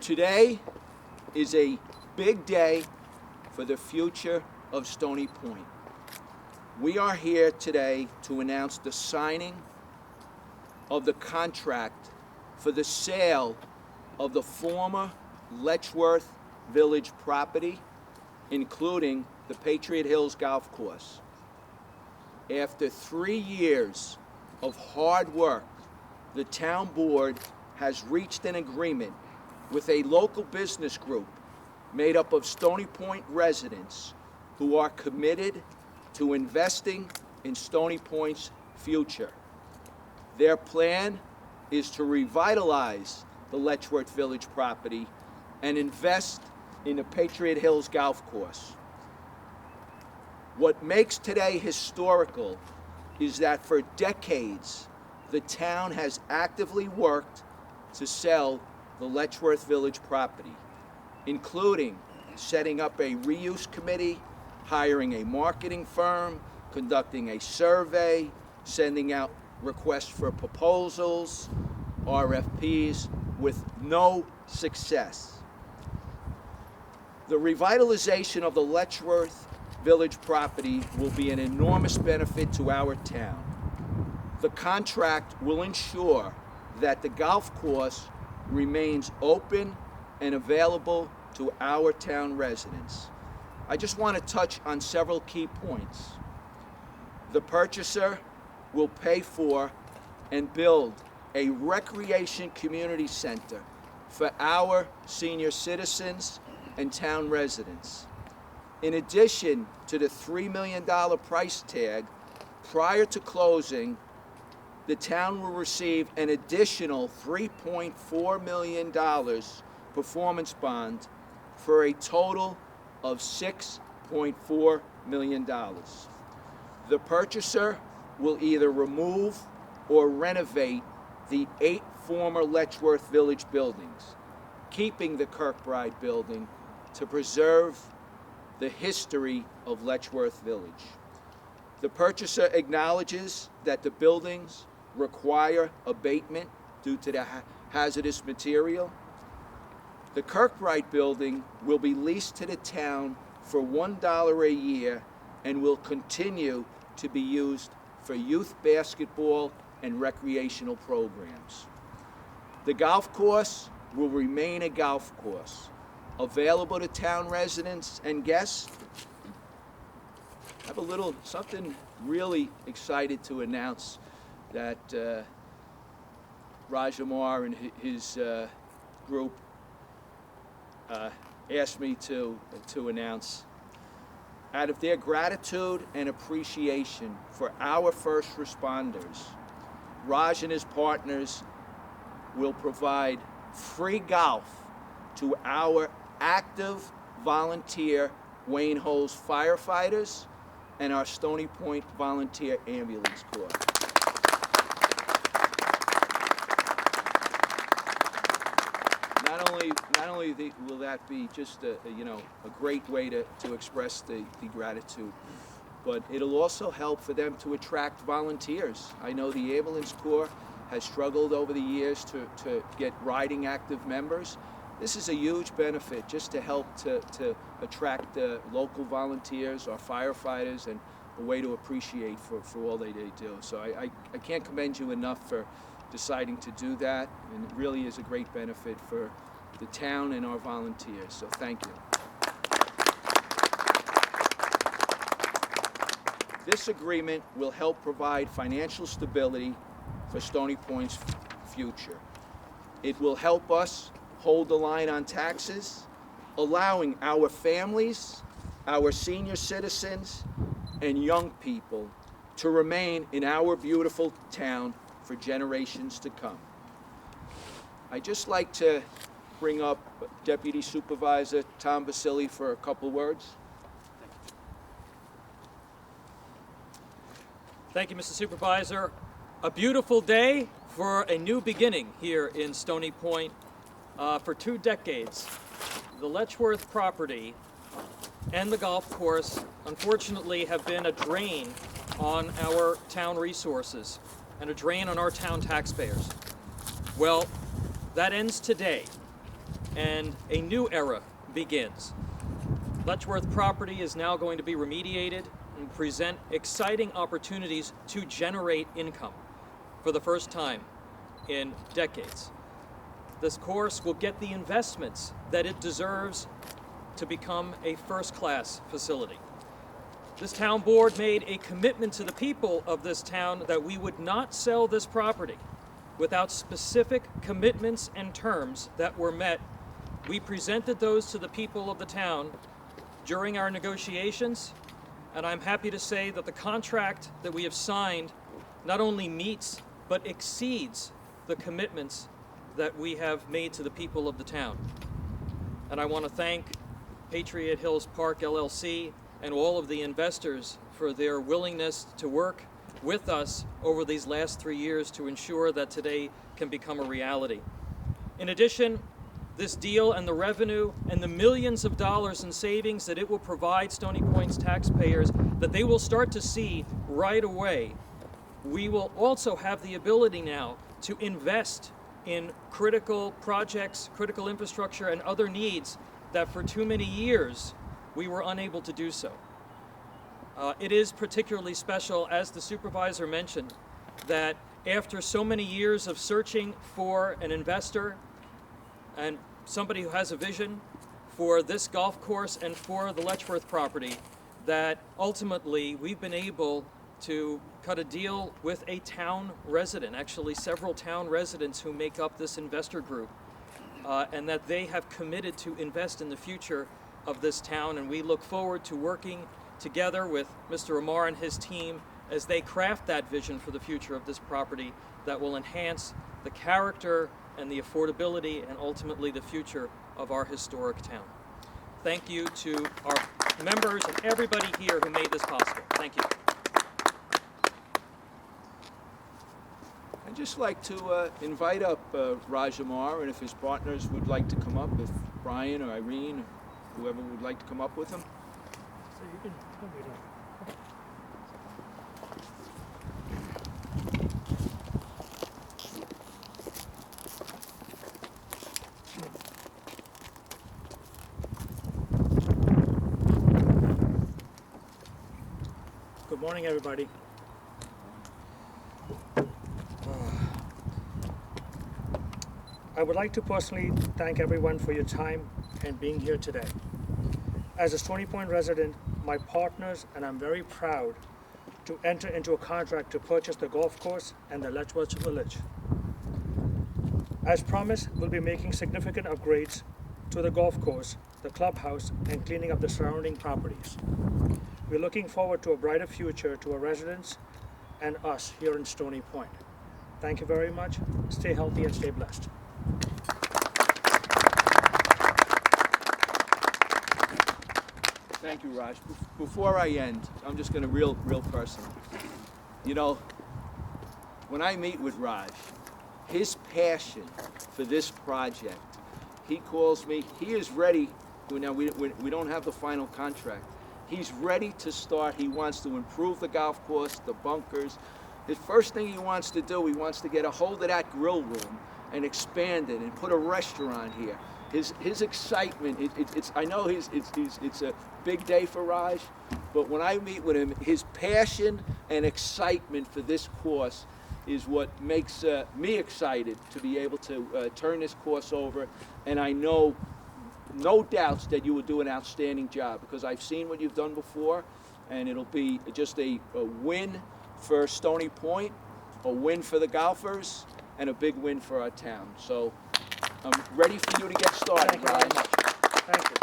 Today is a big day for the future of Stony Point. We are here today to announce the signing of the contract for the sale of the former Letchworth Village property, including the Patriot Hills Golf Course. After 3 years of hard work, the town board has reached an agreement with a local business group made up of Stony Point residents who are committed to investing in Stony Point's future. Their plan is to revitalize the Letchworth Village property and invest in the Patriot Hills Golf Course. What makes today historical is that for decades, the town has actively worked to sell the Letchworth Village property, including setting up a reuse committee, hiring a marketing firm, conducting a survey, sending out requests for proposals, RFPs, with no success. The revitalization of the Letchworth Village property will be an enormous benefit to our town. The contract will ensure that the golf course remains open and available to our town residents. I just want to touch on several key points. The purchaser will pay for and build a recreation community center for our senior citizens and town residents. In addition to the $3 million price tag, prior to closing, the town will receive an additional $3.4 million performance bond for a total of $6.4 million. The purchaser will either remove or renovate the 8 former Letchworth Village buildings, keeping the Kirkbride building to preserve the history of Letchworth Village. The purchaser acknowledges that the buildings require abatement due to the hazardous material. The Kirkbride building will be leased to the town for $1 a year and will continue to be used for youth basketball and recreational programs. The golf course will remain a golf course, available to town residents and guests. I have a little something really excited to announce that Raj Amar and his group asked me to announce. Out of their gratitude and appreciation for our first responders, Raj and his partners will provide free golf to our active volunteer Wayne Holes firefighters and our Stony Point Volunteer Ambulance Corps. Not only will that be just a great way to express the gratitude, but it'll also help for them to attract volunteers. I know the Ambulance Corps has struggled over the years to get riding active members. This is a huge benefit just to help to attract local volunteers or firefighters, and a way to appreciate for all they do. So I can't commend you enough for deciding to do that, and it really is a great benefit for the town and our volunteers, so thank you. This agreement will help provide financial stability for Stony Point's future. It will help us hold the line on taxes, allowing our families, our senior citizens, and young people to remain in our beautiful town for generations to come. I'd just like to bring up Deputy Supervisor Tom Basili for a couple words. Thank you, Mr. Supervisor. A beautiful day for a new beginning here in Stony Point. For 2 decades, the Letchworth property and the golf course, unfortunately, have been a drain on our town resources and a drain on our town taxpayers. Well, that ends today. and a new era begins. Letchworth property is now going to be remediated and present exciting opportunities to generate income for the first time in decades. This course will get the investments that it deserves to become a first-class facility. This town board made a commitment to the people of this town that we would not sell this property without specific commitments and terms that were met. We presented those to the people of the town during our negotiations, and I'm happy to say that the contract that we have signed not only meets but exceeds the commitments that we have made to the people of the town. And I want to thank Patriot Hills Park LLC and all of the investors for their willingness to work with us over these last 3 years to ensure that today can become a reality. In addition, this deal and the revenue and the millions of dollars in savings that it will provide Stony Point's taxpayers, that they will start to see right away. We will also have the ability now to invest in critical projects, critical infrastructure, and other needs that for too many years we were unable to do so. It is particularly special, as the supervisor mentioned, that after so many years of searching for an investor and somebody who has a vision for this golf course and for the Letchworth property, that ultimately we've been able to cut a deal with a town resident, actually several town residents who make up this investor group, and that they have committed to invest in the future of this town. And we look forward to working together with Mr. Amar and his team as they craft that vision for the future of this property that will enhance the character and the affordability and ultimately the future of our historic town. Thank you to our members and everybody here who made this possible. Thank you. I'd just like to invite up Raj Amar, and if his partners would like to come up, if Brian or Irene, or whoever would like to come up with him. So you can come right up. Good morning, everybody. I would like to personally thank everyone for your time and being here today. As a Stony Point resident, my partners and I'm very proud to enter into a contract to purchase the golf course and the Letchworth Village. As promised, we'll be making significant upgrades to the golf course, the clubhouse, and cleaning up the surrounding properties. We're looking forward to a brighter future to our residents and us here in Stony Point. Thank you very much. Stay healthy and stay blessed. Thank you, Raj. Before I end, I'm just going to real personal. You know, when I meet with Raj, his passion for this project, he calls me, he is ready. Now, we don't have the final contract. He's ready to start. He wants to improve the golf course, the bunkers. The first thing he wants to do, he wants to get a hold of that grill room and expand it and put a restaurant here. His excitement, I know it's a big day for Raj, but when I meet with him, his passion and excitement for this course is what makes me excited to be able to turn this course over. And I know, no doubts that you will do an outstanding job, because I've seen what you've done before, and it'll be just a win for Stony Point, a win for the golfers, and a big win for our town. So I'm ready for you to get started. Thank you very much. Thank you.